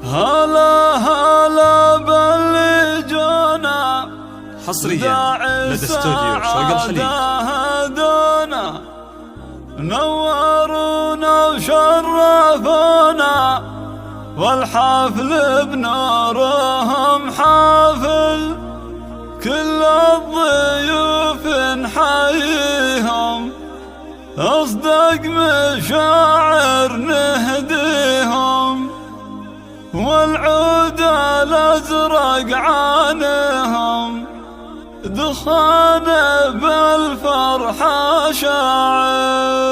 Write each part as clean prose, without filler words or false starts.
هلا هلا باللي جانا حصريا لدى استوديو شوق الخليج. هدونا نورونا وشرفونا والحفل بنورهم حافل، كل الضيوف نحييهم أصدق مشاعر نهديهم، والعود الأزرق عانهم دخان بالفرحة شاعر.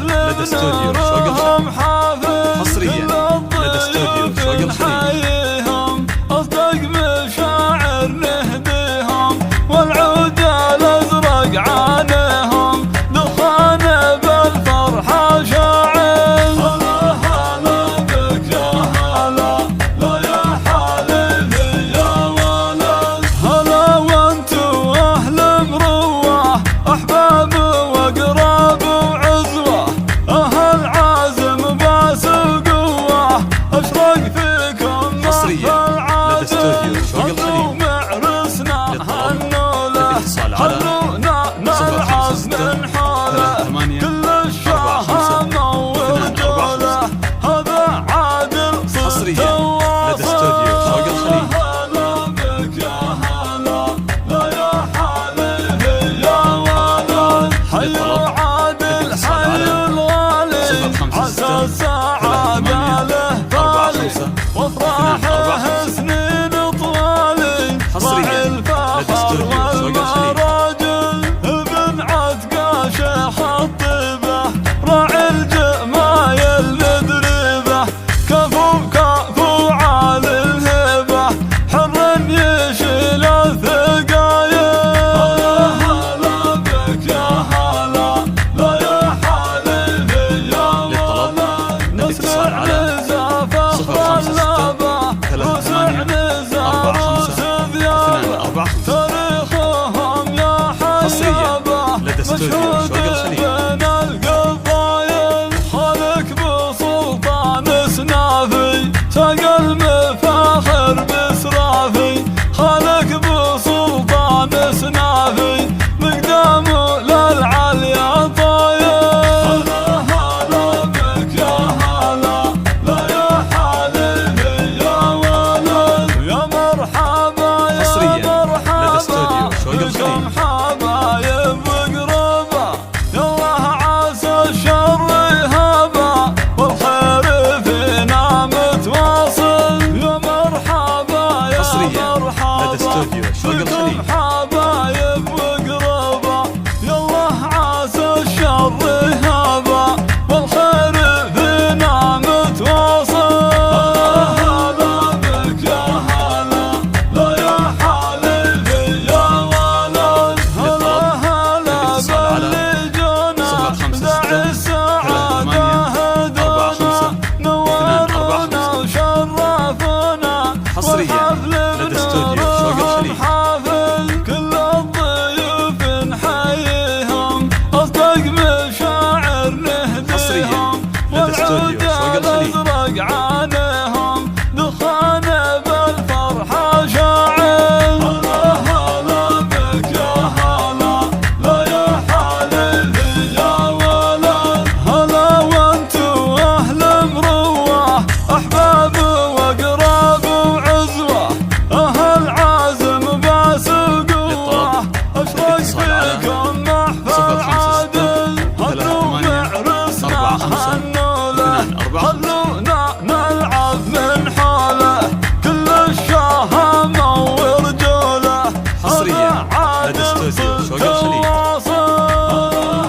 لدى استوديو شوق الخليج. حصريا لدى استوديو شوق الخليج. أصدق مشاعر نهديهم والعود الأزرق عانهم دخان بالفرحة شاعر. هلا هلا بك يا هلا لا يا حالي يا ولد، هلا وانتو أهل مروة أحباب وأقراب وعزوة، أهل عازم باس وقوة أشرق فيكم حصريا لدى استوديو شوق الخليج. معرسنا هنوله خلونا نلعب من حوله كل الشهامة ورجوله، هذا عادل حصريا لدى استوديو شوق الخليج. هلا بك يا هلا لا يا حالي يا ولد، حي عادل حي الغالي عسى السعادة له بالي وافراحه سنين طوالي. حصريا لدى استوديو شوق الخليج. راجل ابن عتقاشه خطيبه راعي الجمايل مدربه، كفو كفو عالي الهبه حر يشيل الثقايل. هلا بك يا هلا لا يا حالي يا ولد، الاتصال على نزافه 056 تاريخهم يا حيابة لدى استوديو شوق الخليج. بين القبايل، خالك بسلطان سنافي ساق المفاخر بسرافي، خالك بسلطان سنافي مقدامه للعليا طايل. هلا بك يا هلا لا يا حالي يا ولد، يا مرحبا حصريا يا مرحبا لدى استوديو شوق بكم الخليج. حبايب وقربا، يالله عسى الشر يهابا والخير فينا متواصل، يا مرحبا يا حصريا لدى استوديو شوق الخليج. حبايب وقربا، يالله عسى الشر يهابا والخير فينا متواصل. هلا بك يا هلا لا يا حالي يا ولد، هلا هلا باللي جانا داعي السعادة هدونا نورنا وشرفونا حصريا لدى استوديو شوق الخليج. حافل، كل الضيوف نحييهم أصدق مشاعر نهديهم لدى استوديو شوق الخليج. والعود الأزرق عانهم دخان بالفرحة شاعر. هلا هلا بك يا هلا لا يا حالي يا ولد، هلا وانتو أهل مروة أحباب وأقراب وعزوة، أهل عازم باس وقوة أشرق فيكم محفل عادل، هدوا معرسنا هنوله خلونا نلعب من حوله كل الشهامة ورجوله. حصريا لدى استوديو شوق الخليج.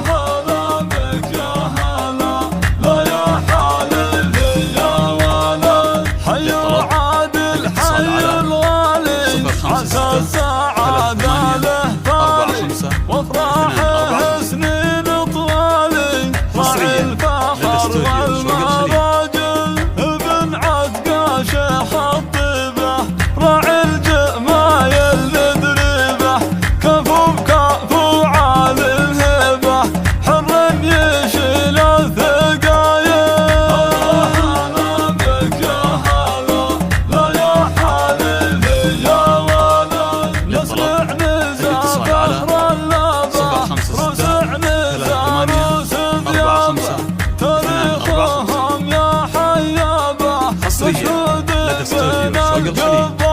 هلا بك يا هلا لا يا حالي يا ولد، حي عادل حي الغالي عسى الساعة الخليج.